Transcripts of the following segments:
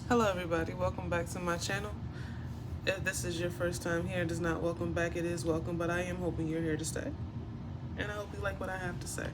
Hello everybody, welcome back to my channel. If this is your first time here, it is not welcome back, it is welcome, but I am hoping you're here to stay. And I hope you like what I have to say.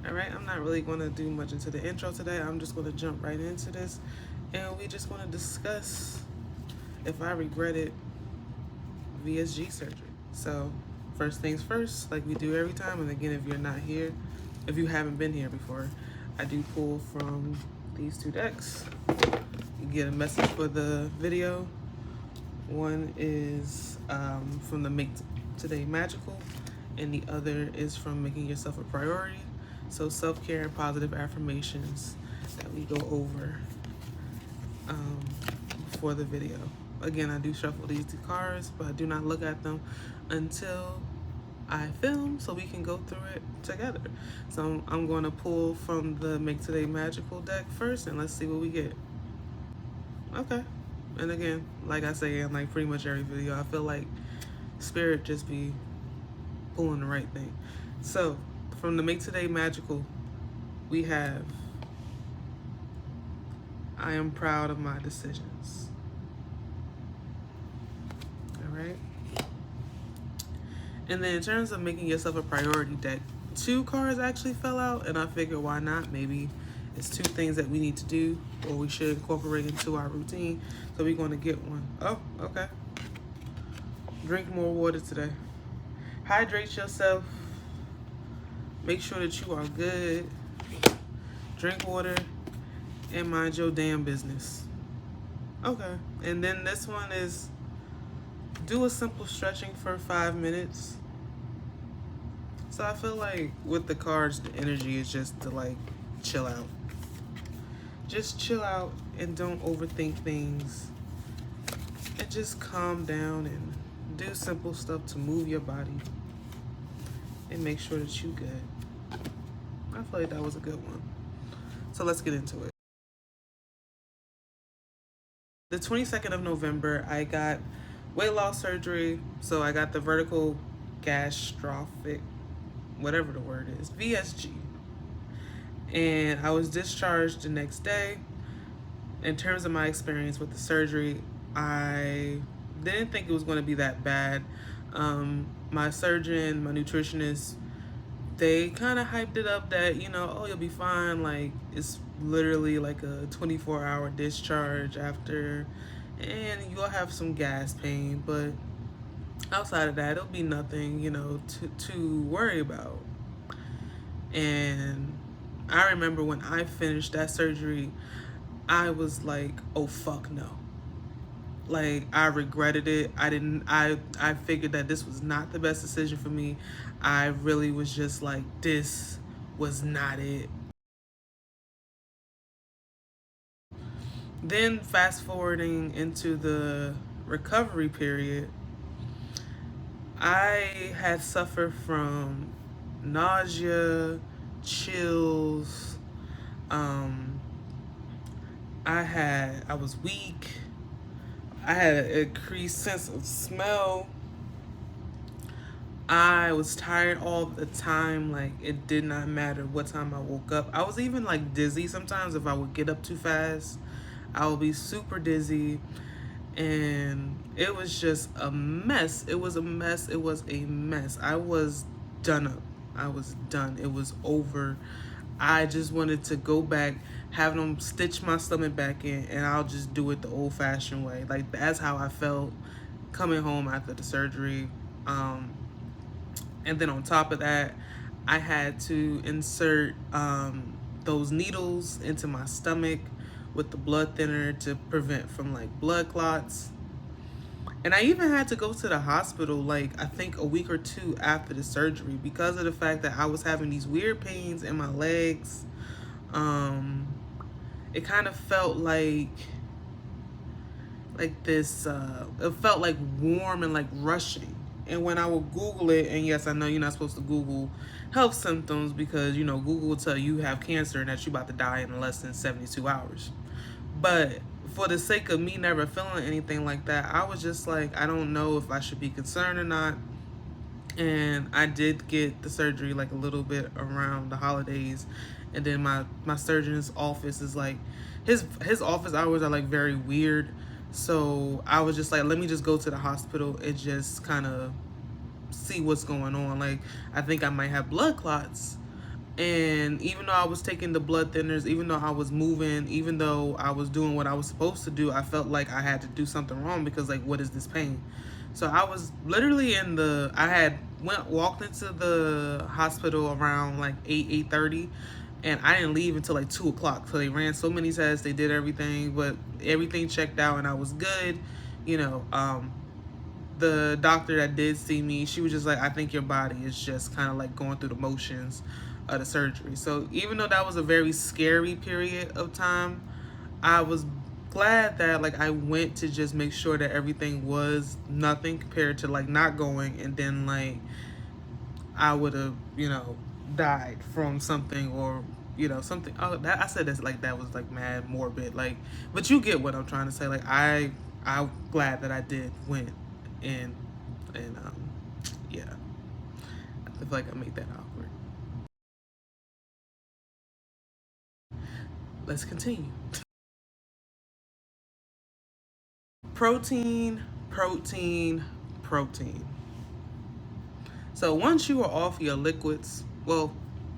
Alright, I'm not really going to do much into the intro today, I'm just going to jump right into this. And we just want to discuss if I regretted VSG surgery. So, first things first, like we do every time, and again, if you're not here, if you haven't been here before, I do pull from these two decks. You get a message for the video. One is from the Make Today Magical, and the other is from Making Yourself a Priority. So self-care and positive affirmations that we go over before the video. Again, I do shuffle these two cards, but I do not look at them until I film so we can go through it together. So I'm going to pull from the Make Today Magical deck first, and let's see what we get. Okay. And again, like I say in like pretty much every video, I feel like spirit just be pulling the right thing. So from the Make Today Magical, we have I am proud of my decisions. All right. And then in terms of Making Yourself a Priority deck, two cards actually fell out, and I figured why not? Maybe it's two things that we need to do or we should incorporate into our routine. So we're going to get one. Oh, okay. Drink more water today. Hydrate yourself. Make sure that you are good. Drink water and mind your damn business. Okay. And then this one is do a simple stretching for 5 minutes. So I feel like with the cards, the energy is just to like chill out. Just chill out and don't overthink things. And just calm down and do simple stuff to move your body and make sure that you're good. I feel like that was a good one. So let's get into it. The 22nd of November, I got weight loss surgery. So I got the vertical gastrophic, whatever the word is, VSG. And I was discharged the next day. In terms of my experience with the surgery, I didn't think it was going to be that bad. My surgeon, my nutritionist, they kind of hyped it up that, you know, oh, you'll be fine. Like, it's literally like a 24-hour discharge after, and you'll have some gas pain, but outside of that, it'll be nothing, you know, to worry about. And I remember when I finished that surgery, I was like, oh fuck no. Like, I regretted it. I figured that this was not the best decision for me. I really was just like, this was not it. Then fast forwarding into the recovery period, I had suffered from nausea, chills. I was weak. I had an increased sense of smell. I was tired all the time. Like, it did not matter what time I woke up. I was even like dizzy sometimes if I would get up too fast. I would be super dizzy. And it was just a mess. It was a mess. It was a mess. I was done up. I was done. It was over. I just wanted to go back, have them stitch my stomach back in, and I'll just do it the old-fashioned way. Like, that's how I felt coming home after the surgery. And then on top of that, I had to insert those needles into my stomach with the blood thinner to prevent from like blood clots. And I even had to go to the hospital like I think a week or two after the surgery because of the fact that I was having these weird pains in my legs. It kind of felt like this it felt like warm and like rushing. And when I would Google it, and yes, I know you're not supposed to Google health symptoms because, you know, Google will tell you have cancer and that you're about to die in less than 72 hours. But for the sake of me never feeling anything like that, I was just like, I don't know if I should be concerned or not. And I did get the surgery like a little bit around the holidays. And then my surgeon's office is like, his office hours are like very weird. So I was just like, let me just go to the hospital and just kind of see what's going on. Like, I think I might have blood clots. And even though I was taking the blood thinners, even though I was moving, even though I was doing what I was supposed to do, I felt like I had to do something wrong, because like, what is this pain? So I was literally I had walked into the hospital around like 8:30, and I didn't leave until like 2 o'clock. So they ran so many tests, they did everything, but everything checked out and I was good. You know, the doctor that did see me, she was just like, I think your body is just kind of like going through the motions of the surgery. So even though that was a very scary period of time, I was glad that like I went to just make sure that everything was nothing compared to like not going, and then like I would have, died from something, or something. Oh, that I said that's like, that was like mad morbid, like, but you get what I'm trying to say. Like, I'm glad that I did went, and yeah, I feel like I made that awkward. Let's continue. Protein, protein, protein. So once you are off your liquids, well,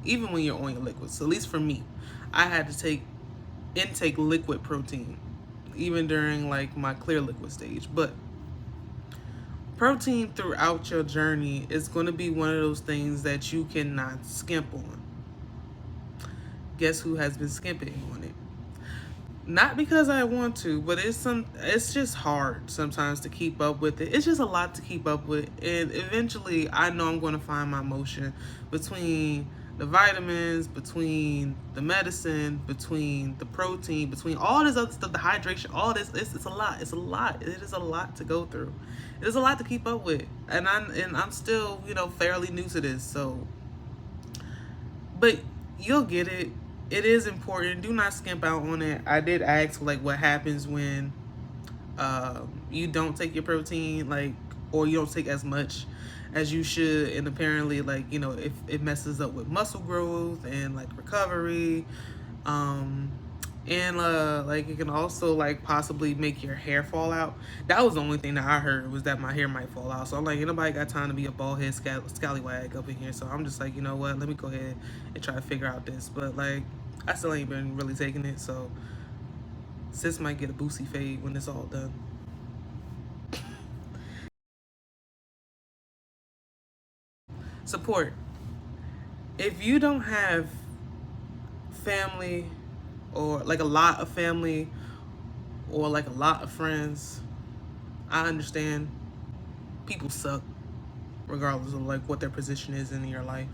even when you're on your liquids, at least for me, I had to intake liquid protein, even during like my clear liquid stage. But protein throughout your journey is going to be one of those things that you cannot skimp on. Guess who has been skimping on it? Not because I want to, but it's just hard sometimes to keep up with it. It's just a lot to keep up with, and eventually I know I'm going to find my motion between the vitamins, between the medicine, between the protein, between all this other stuff, the hydration, all this. It's a lot. It's a lot. It is a lot to go through. It is a lot to keep up with, and I'm still fairly new to this. So, but you'll get it. It is important. Do not skimp out on it. I did ask like what happens when you don't take your protein, like, or you don't take as much as you should, and apparently like if it messes up with muscle growth and like recovery, and like it can also like possibly make your hair fall out. That was the only thing that I heard, was that my hair might fall out. So I'm like, ain't nobody got time to be a bald head scallywag up in here. So I'm just like, you know what, let me go ahead and try to figure out this. But like, I still ain't been really taking it, so sis might get a boosie fade when it's all done. Support. If you don't have family, or like a lot of family, or like a lot of friends, I understand people suck regardless of like what their position is in your life.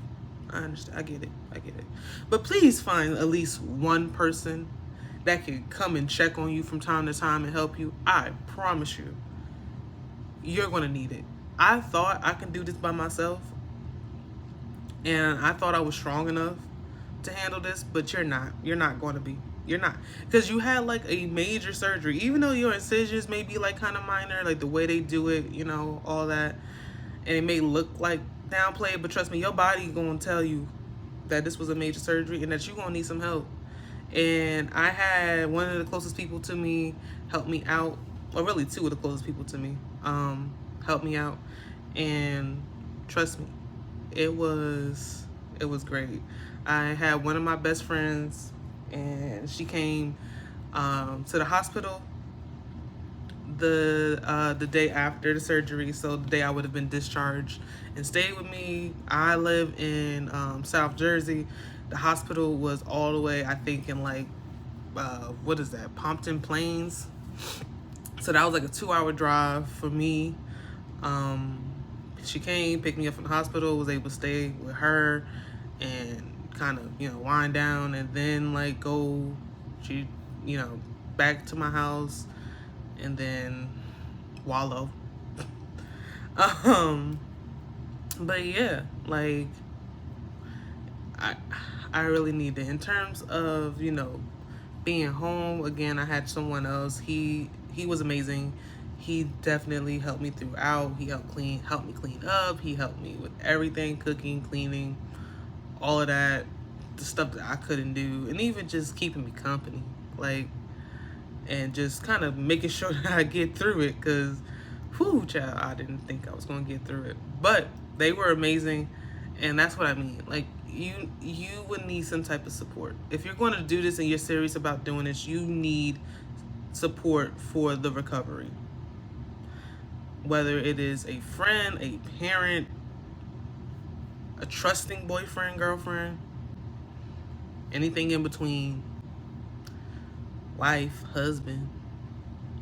I understand. I get it. But please find at least one person that can come and check on you from time to time and help you. I promise you, you're going to need it. I thought I can do this by myself, and I thought I was strong enough to handle this, but you're not. You're not going to be. You're not. Because you had like a major surgery. Even though your incisions may be like kind of minor, like the way they do it, all that, and it may look like downplayed, but trust me, your body going to tell you that this was a major surgery and that you're going to need some help. And I had one of the closest people to me help me out, or really two of the closest people to me help me out, and trust me, it was great. I had one of my best friends, and she came to the hospital the day after the surgery, so the day I would have been discharged, and stayed with me. I live in South Jersey. The hospital was all the way, I think, in like what is that, Pompton Plains. So that was like a 2-hour drive for me. She came, picked me up from the hospital, was able to stay with her and kind of wind down, and then like go back to my house, and then wallow. But yeah, like I really need it. In terms of being home again, I had someone else. He was amazing. He definitely helped me throughout. He helped me clean up. He helped me with everything, cooking, cleaning, all of that. the stuff that I couldn't do, and even just keeping me company, like, and just kind of making sure that I get through it, because whew, child, I didn't think I was gonna get through it. But they were amazing, and that's what I mean. Like, you would need some type of support. If you're going to do this and you're serious about doing this, you need support for the recovery. Whether it is a friend, a parent, a trusting boyfriend, girlfriend, anything in between, wife, husband,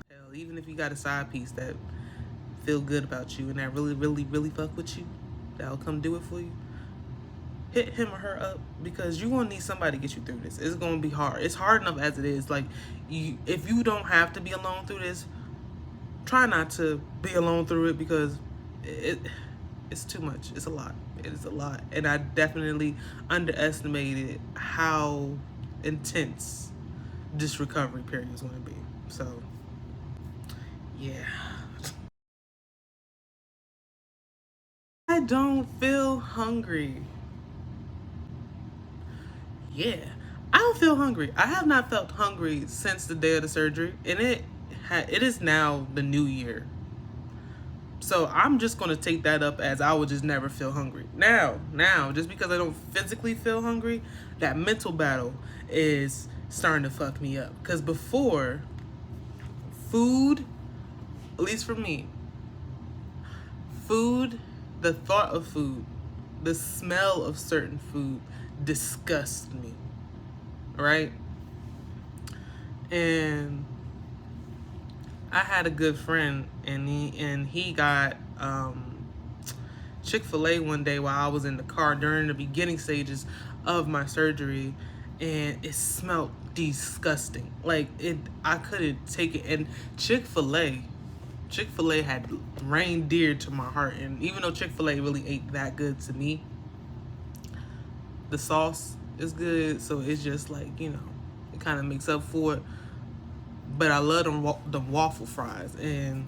hell, even if you got a side piece that feel good about you and that really fuck with you, that'll come do it for you, hit him or her up, because you're gonna need somebody to get you through this. It's gonna be hard. It's hard enough as it is. Like, if you don't have to be alone through this, try not to be alone through it, because it's too much. It's a lot. It is a lot. And I definitely underestimated how intense this recovery period is going to be. So, yeah. I don't feel hungry. Yeah. I don't feel hungry. I have not felt hungry since the day of the surgery. And it is now the new year. So I'm just going to take that up as I would just never feel hungry. Now, just because I don't physically feel hungry, that mental battle is starting to fuck me up. Because before, food, at least for me, food, the thought of food, the smell of certain food disgusts me, right? And I had a good friend, and he got Chick-fil-A one day while I was in the car during the beginning stages of my surgery, and it smelled disgusting. Like, I couldn't take it. And Chick-fil-A had reindeer to my heart, and even though Chick-fil-A really ain't that good to me, the sauce is good, so it's just like, it kind of makes up for it. But I love them waffle fries, and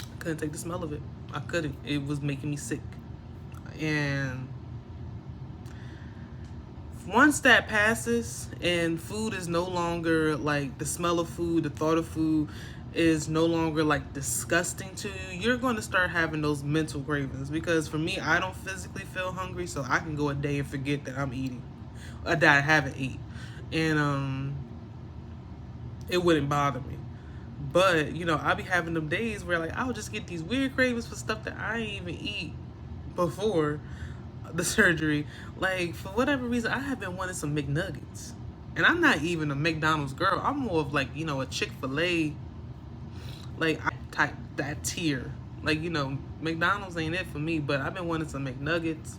I couldn't take the smell of it. I couldn't. It was making me sick. And once that passes and food is no longer like, the smell of food, the thought of food is no longer like disgusting to you, you're going to start having those mental cravings. Because for me, I don't physically feel hungry, so I can go a day and forget that I'm eating, or that I haven't eaten. And it wouldn't bother me. But, I be having them days where, like, I'll just get these weird cravings for stuff that I ain't even eat before the surgery. Like, for whatever reason, I have been wanting some McNuggets. And I'm not even a McDonald's girl. I'm more of, like, a Chick-fil-A, like, type, that tier. Like, McDonald's ain't it for me, but I've been wanting some McNuggets.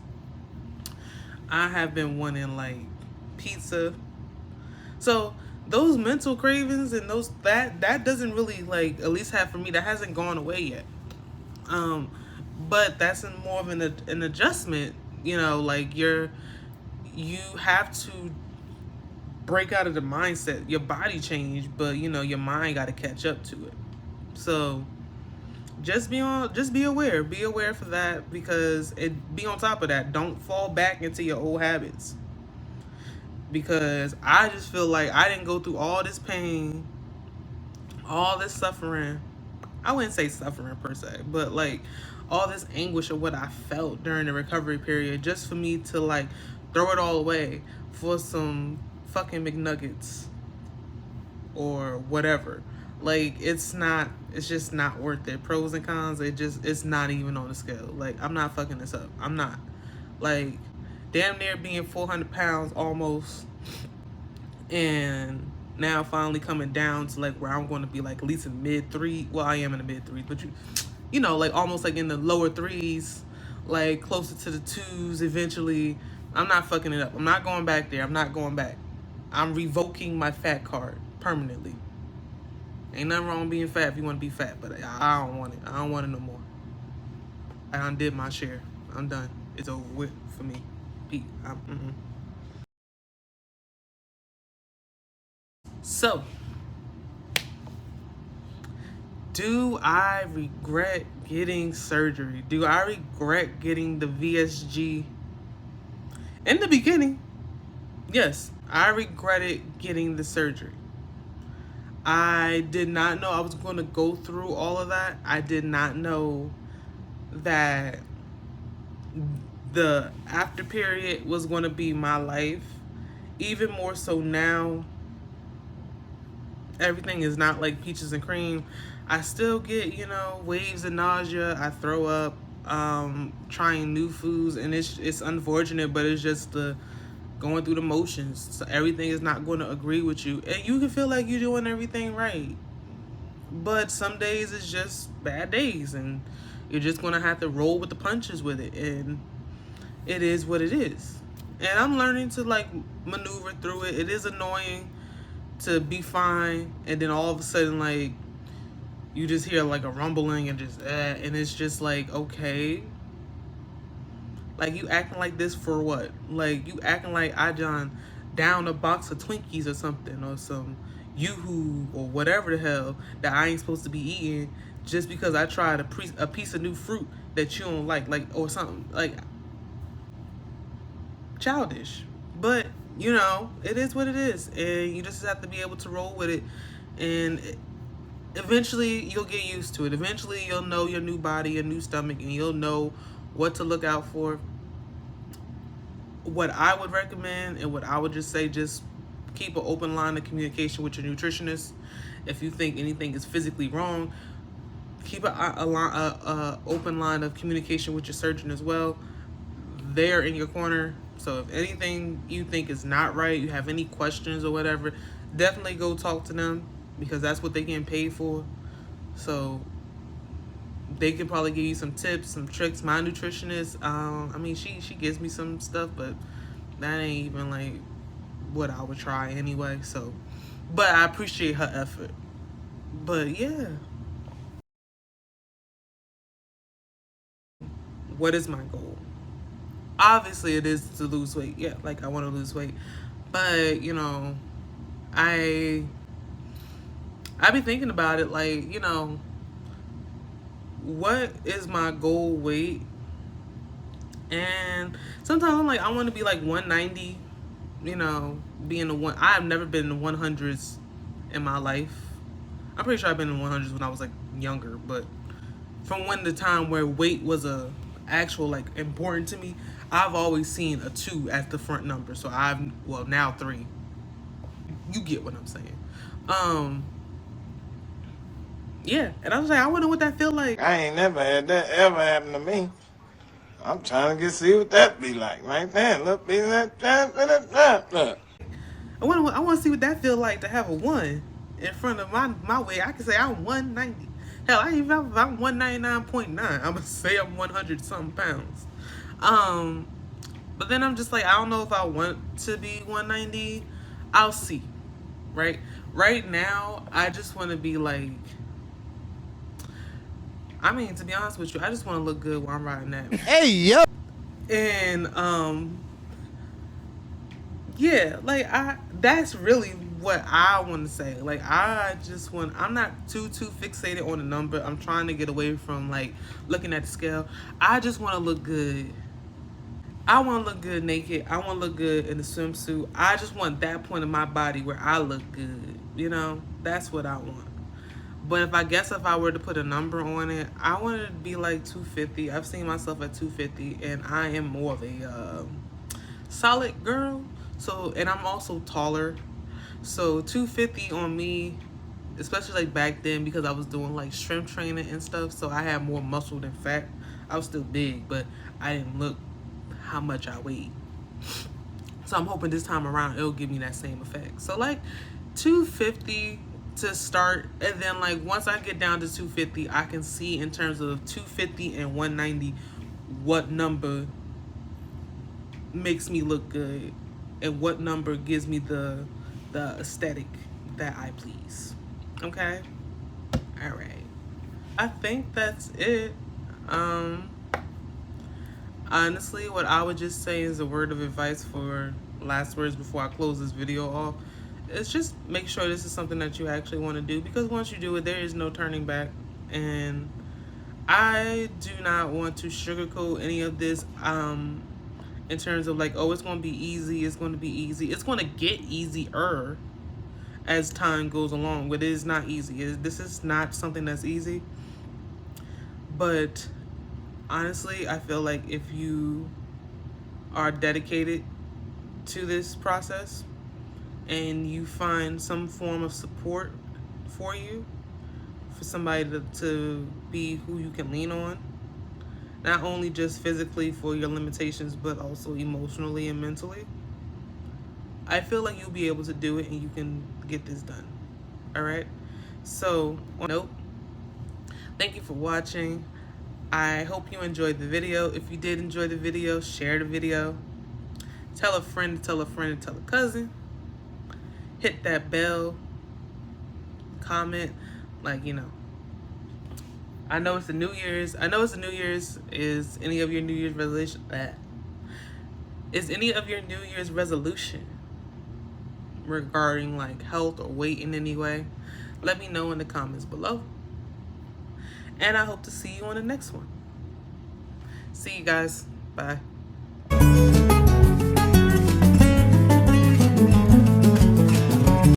I have been wanting, like, pizza. So those mental cravings and that doesn't really, like, at least have for me, that hasn't gone away yet. But that's more of an adjustment, like, you have to break out of the mindset. Your body changed, but your mind got to catch up to it. So just be aware for that, because be on top of that. Don't fall back into your old habits. Because I just feel like I didn't go through all this pain, all this suffering. I wouldn't say suffering per se, but like all this anguish of what I felt during the recovery period, just for me to like throw it all away for some fucking McNuggets or whatever. Like, it's just not worth it. Pros and cons, it's not even on the scale. Like, I'm not fucking this up. I'm not. Like, damn near being 400 pounds almost, and now finally coming down to like where I'm going to be, like, at least in mid-3. Well, I am in the mid-3s, but like almost like in the lower 3s, like closer to the 2s eventually. I'm not fucking it up. I'm not going back there. I'm not going back. I'm revoking my fat card permanently. Ain't nothing wrong with being fat if you want to be fat, but I don't want it. I don't want it no more. I undid my share. I'm done. It's over with for me. So, do I regret getting surgery? Do I regret getting the VSG? In the beginning, yes, I regretted getting the surgery. I did not know I was going to go through all of that. I did not know that the after period was going to be my life. Even more so now, everything is not like peaches and cream. I still get, waves of nausea. I throw up, trying new foods, and it's unfortunate, but it's just the going through the motions. So everything is not going to agree with you, and you can feel like you're doing everything right, but some days it's just bad days, and you're just going to have to roll with the punches with it, and it is what it is. And I'm learning to like maneuver through it. It is annoying to be fine, and then all of a sudden, like, you just hear like a rumbling and just and it's just like, okay, like, you acting like this for what? Like, you acting like I done down a box of Twinkies or something, or some Yoo-hoo or whatever the hell that I ain't supposed to be eating, just because I tried a piece of new fruit that you don't like, or something. Like, childish. But it is what it is, and you just have to be able to roll with it, and eventually you'll get used to it. Eventually you'll know your new body, your new stomach, and you'll know what to look out for. What I would recommend, and what I would just say, just keep an open line of communication with your nutritionist. If you think anything is physically wrong, keep a open line of communication with your surgeon as well. They're in your corner. So if anything you think is not right, you have any questions or whatever, definitely go talk to them, because that's what they're getting paid for. So they can probably give you some tips, some tricks. My nutritionist, I mean, she gives me some stuff, but that ain't even like what I would try anyway. So, but I appreciate her effort. But yeah, what is my goal? Obviously it is to lose weight. Yeah, like, I want to lose weight, but I be thinking about it, like, what is my goal weight? And sometimes I'm like, I want to be like 190, being the one. I've never been in the 100s in my life. I'm pretty sure I've been in the 100s when I was like younger, but from when the time where weight was a actual like important to me, I've always seen a 2 as the front number. So now 3. You get what I'm saying. Yeah, and I was like, I wonder what that feel like. I ain't never had that ever happen to me. I'm trying to see what that be like right there. Look, be that. I want to see what that feel like to have a 1 in front of my weight. I can say I'm 190. Hell, if I'm 199.9, I'm gonna say I'm 100 something pounds. But then I'm just like, I don't know if I want to be 190. I'll see. Right now, I just want to be like, I mean, to be honest with you, I just want to look good while I'm riding that. Hey, yo. And yeah, like, that's really what I want to say. Like, I'm not too fixated on the number. I'm trying to get away from like looking at the scale. I just want to look good. I want to look good naked. I want to look good in the swimsuit. I just want that point in my body where I look good. That's what I want. But if I were to put a number on it, I want it to be like 250. I've seen myself at 250, and I am more of a solid girl. So, and I'm also taller. So 250 on me, especially like back then, because I was doing like strength training and stuff. So I had more muscle than fat. I was still big, but I didn't look how much I weighed. So I'm hoping this time around it'll give me that same effect. So like 250 to start, and then like once I get down to 250, I can see in terms of 250 and 190 what number makes me look good and what number gives me the aesthetic that I please. Okay? All right. I think that's it. Honestly, what I would just say is a word of advice for last words before I close this video off. It's just make sure this is something that you actually want to do, because once you do it, there is no turning back. And I do not want to sugarcoat any of this. in terms of like, oh, it's going to be easy, it's going to be easy. It's going to get easier as time goes along, but it is not easy. This is not something that's easy. But honestly, I feel like if you are dedicated to this process and you find some form of support for you, for somebody to be who you can lean on, not only just physically for your limitations, but also emotionally and mentally, I feel like you'll be able to do it and you can get this done. All right? So, on that note, thank you for watching. I hope you enjoyed the video. If you did enjoy the video, share the video. Tell a friend, tell a friend, tell a cousin. Hit that bell. Comment. Like, you know. I know it's the New Year's. Is any of your New Year's resolution? Is any of your New Year's resolution regarding like health or weight in any way? Let me know in the comments below. And I hope to see you on the next one. See you guys. Bye.